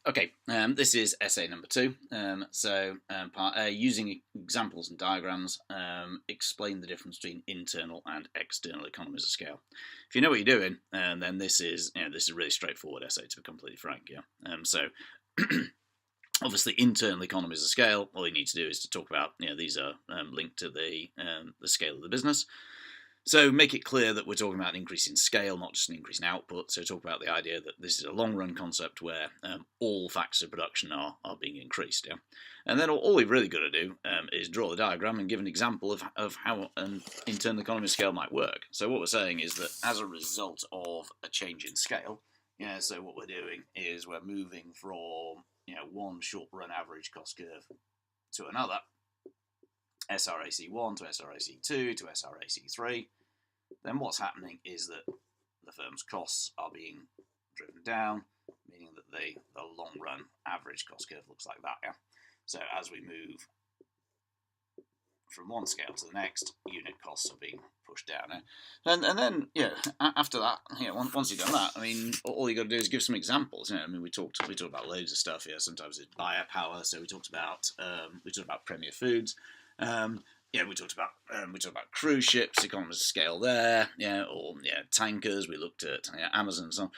Okay, this is essay number 2. Part A, using examples and diagrams, explain the difference between internal and external economies of scale. If you know what you're doing, then this is a really straightforward essay, to be completely frank. Obviously, internal economies of scale. All you need to do is to talk about these are linked to the scale of the business. So make it clear that we're talking about an increase in scale, not just an increase in output. So talk about the idea that this is a long-run concept where all factors of production are being increased. Yeah? And then all we've really got to do is draw the diagram and give an example of how an internal economy of scale might work. So what we're saying is that as a result of a change in scale, so what we're doing is we're moving from one short-run average cost curve to another, SRAC1 to SRAC2 to SRAC3, then what's happening is that the firm's costs are being driven down, meaning that the long-run average cost curve looks like that. Yeah. So as we move from one scale to the next, unit costs are being pushed down. And then, after that, once you've done that, I mean, all you got to do is give some examples. I mean, we talked about loads of stuff here. Sometimes it's buyer power. So we talked about Premier Foods. We talked about cruise ships, economies of scale there, tankers. We looked at Amazon and so on.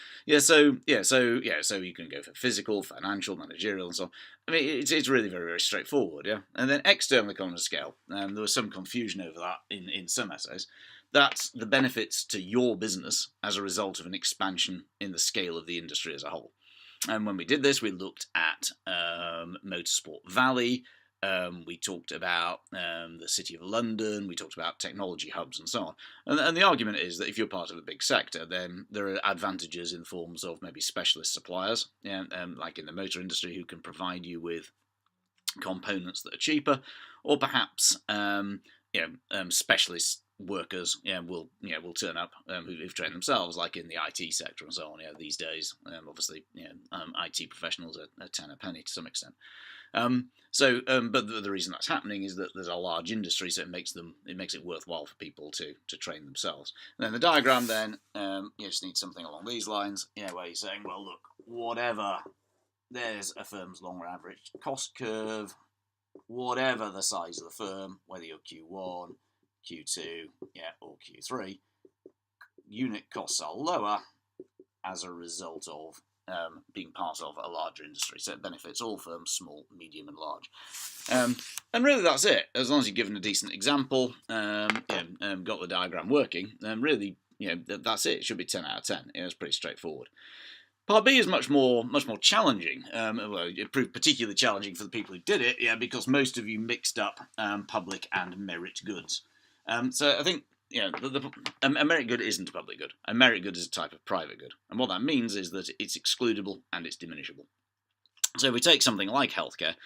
So you can go for physical, financial, managerial, and so on. I mean, it's really very, very straightforward, yeah. And then external economies of scale. There was some confusion over that in some essays. That's the benefits to your business as a result of an expansion in the scale of the industry as a whole. And when we did this, we looked at Motorsport Valley. We talked about the City of London, we talked about technology hubs and so on. And the argument is that if you're part of a big sector, then there are advantages in the forms of maybe specialist suppliers, like in the motor industry, who can provide you with components that are cheaper, or perhaps specialist workers will turn up who've trained themselves, like in the IT sector and so on. These days, obviously, IT professionals are 10 a penny to some extent. But the reason that's happening is that there's a large industry, so it makes it worthwhile for people to train themselves. And then the diagram, then you just need something along these lines, where you're saying, well, look, whatever, there's a firm's long average cost curve, whatever the size of the firm, whether you're Q1, Q2, or Q3, unit costs are lower as a result of being part of a larger industry. So it benefits all firms, small, medium, and large. And really that's it. As long as you're given a decent example, got the diagram working, then really, that's it. It should be 10 out of 10. It's pretty straightforward. Part B is much more challenging. It proved particularly challenging for the people who did it, because most of you mixed up public and merit goods. So I think a merit good isn't a public good. A merit good is a type of private good. And what that means is that it's excludable and it's diminishable. So if we take something like healthcare,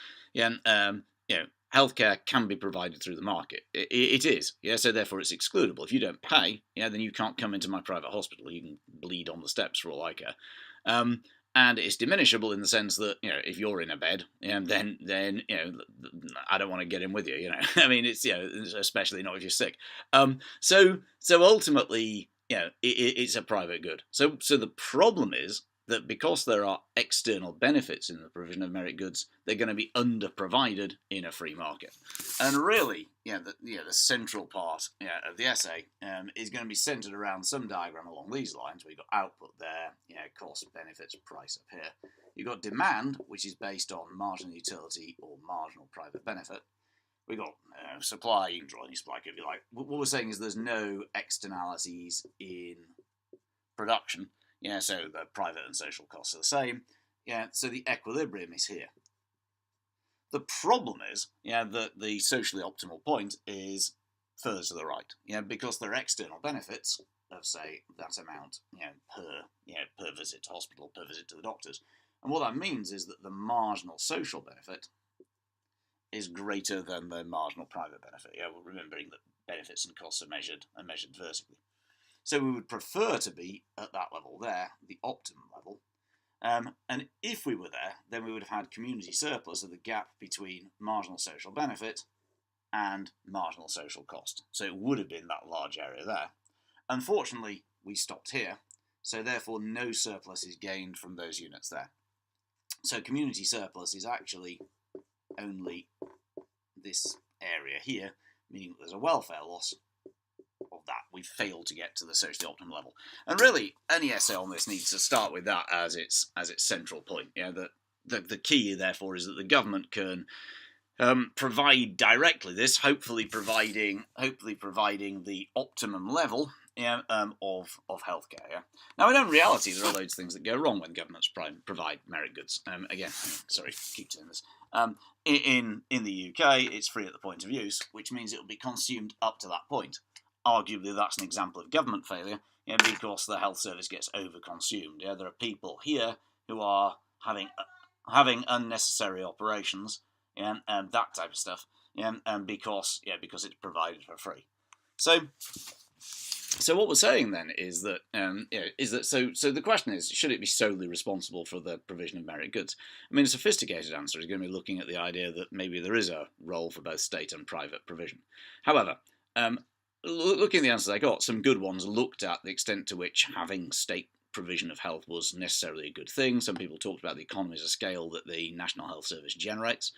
healthcare can be provided through the market. It is, so therefore it's excludable. If you don't pay, then you can't come into my private hospital. You can bleed on the steps for all I care. And it's diminishable in the sense that if you're in a bed, then I don't want to get in with you. I mean, it's especially not if you're sick. So ultimately, it's a private good. So the problem is that because there are external benefits in the provision of merit goods, they're going to be under-provided in a free market. And really, the central part of the essay is going to be centred around some diagram along these lines, where you've got output there, cost, benefits, price up here. You've got demand, which is based on marginal utility or marginal private benefit. We've got supply, you can draw any supply curve if you like. What we're saying is there's no externalities in production. So the private and social costs are the same. So the equilibrium is here. The problem is, that the socially optimal point is further to the right. Because there are external benefits of, say, that amount, per visit to hospital, per visit to the doctors. And what that means is that the marginal social benefit is greater than the marginal private benefit. We're remembering that benefits and costs are measured vertically. So we would prefer to be at that level there, the optimum level. And if we were there, then we would have had community surplus of the gap between marginal social benefit and marginal social cost. So it would have been that large area there. Unfortunately, we stopped here, so therefore no surplus is gained from those units there. So community surplus is actually only this area here, meaning that there's a welfare loss of that. We've failed to get to the socially optimum level. And really, any essay on this needs to start with that as its central point. The key, therefore, is that the government can provide directly this, hopefully providing the optimum level of healthcare. Yeah? Now, in reality, there are loads of things that go wrong when governments provide merit goods. Again, sorry, keep saying this. In the UK, it's free at the point of use, which means it will be consumed up to that point. Arguably, that's an example of government failure, because the health service gets overconsumed. Yeah, there are people here who are having unnecessary operations, and that type of stuff, because it's provided for free. So what we're saying then is that so the question is, should it be solely responsible for the provision of merit goods? I mean, a sophisticated answer is going to be looking at the idea that maybe there is a role for both state and private provision. However, looking at the answers I got, some good ones looked at the extent to which having state provision of health was necessarily a good thing. Some people talked about the economies of scale that the National Health Service generates.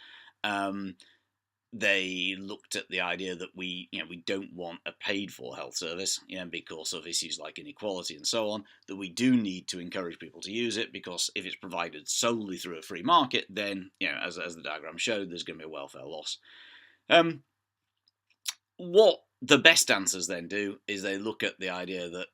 They looked at the idea that we don't want a paid-for health service, because of issues like inequality and so on. That we do need to encourage people to use it, because if it's provided solely through a free market, then as the diagram showed, there's going to be a welfare loss. What the best answers then do is they look at the idea that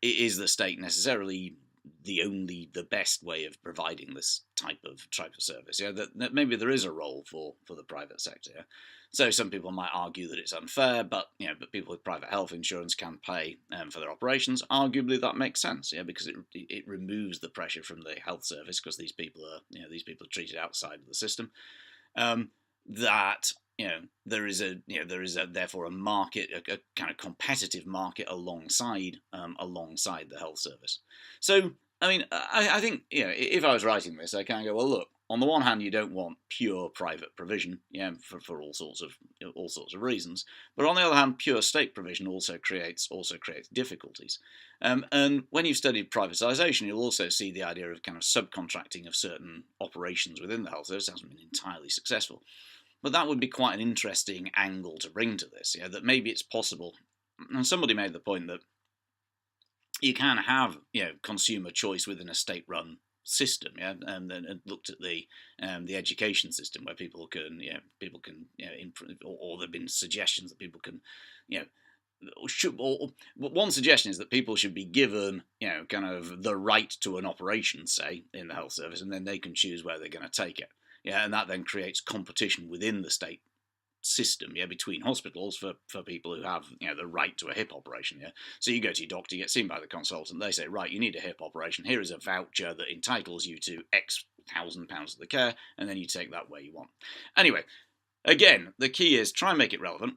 is the state necessarily the best way of providing this type of service? That maybe there is a role for the private sector. Yeah? So some people might argue that it's unfair, but people with private health insurance can pay for their operations. Arguably, that makes sense, because it removes the pressure from the health service, because these people are treated outside of the system. That there is therefore a market, a kind of competitive market alongside the health service. So I mean, I think if I was writing this, I kind of go, well, look. On the one hand, you don't want pure private provision, for all sorts of reasons. But on the other hand, pure state provision also creates difficulties. And when you've studied privatisation, you'll also see the idea of kind of subcontracting of certain operations within the health service. It hasn't been entirely successful. But that would be quite an interesting angle to bring to this, that maybe it's possible. And somebody made the point that you can have, consumer choice within a state-run system, and then looked at the education system where people can improve, or there've been suggestions that people can, one suggestion is that people should be given, kind of the right to an operation, say, in the health service, and then they can choose where they're going to take it. And that then creates competition within the state system, between hospitals for people who have, the right to a hip operation, So you go to your doctor, you get seen by the consultant, they say, right, you need a hip operation, here is a voucher that entitles you to X £1,000 of the care, and then you take that where you want. Anyway, again, the key is try and make it relevant,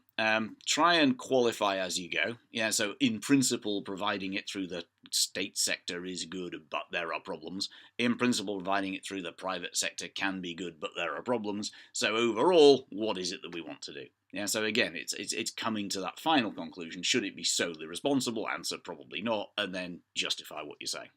try and qualify as you go, so in principle, providing it through the state sector is good, but there are problems. In principle, providing it through the private sector can be good, but there are problems. So overall, what is it that we want to do? So again, it's coming to that final conclusion. Should it be solely responsible? Answer, probably not, and then justify what you say.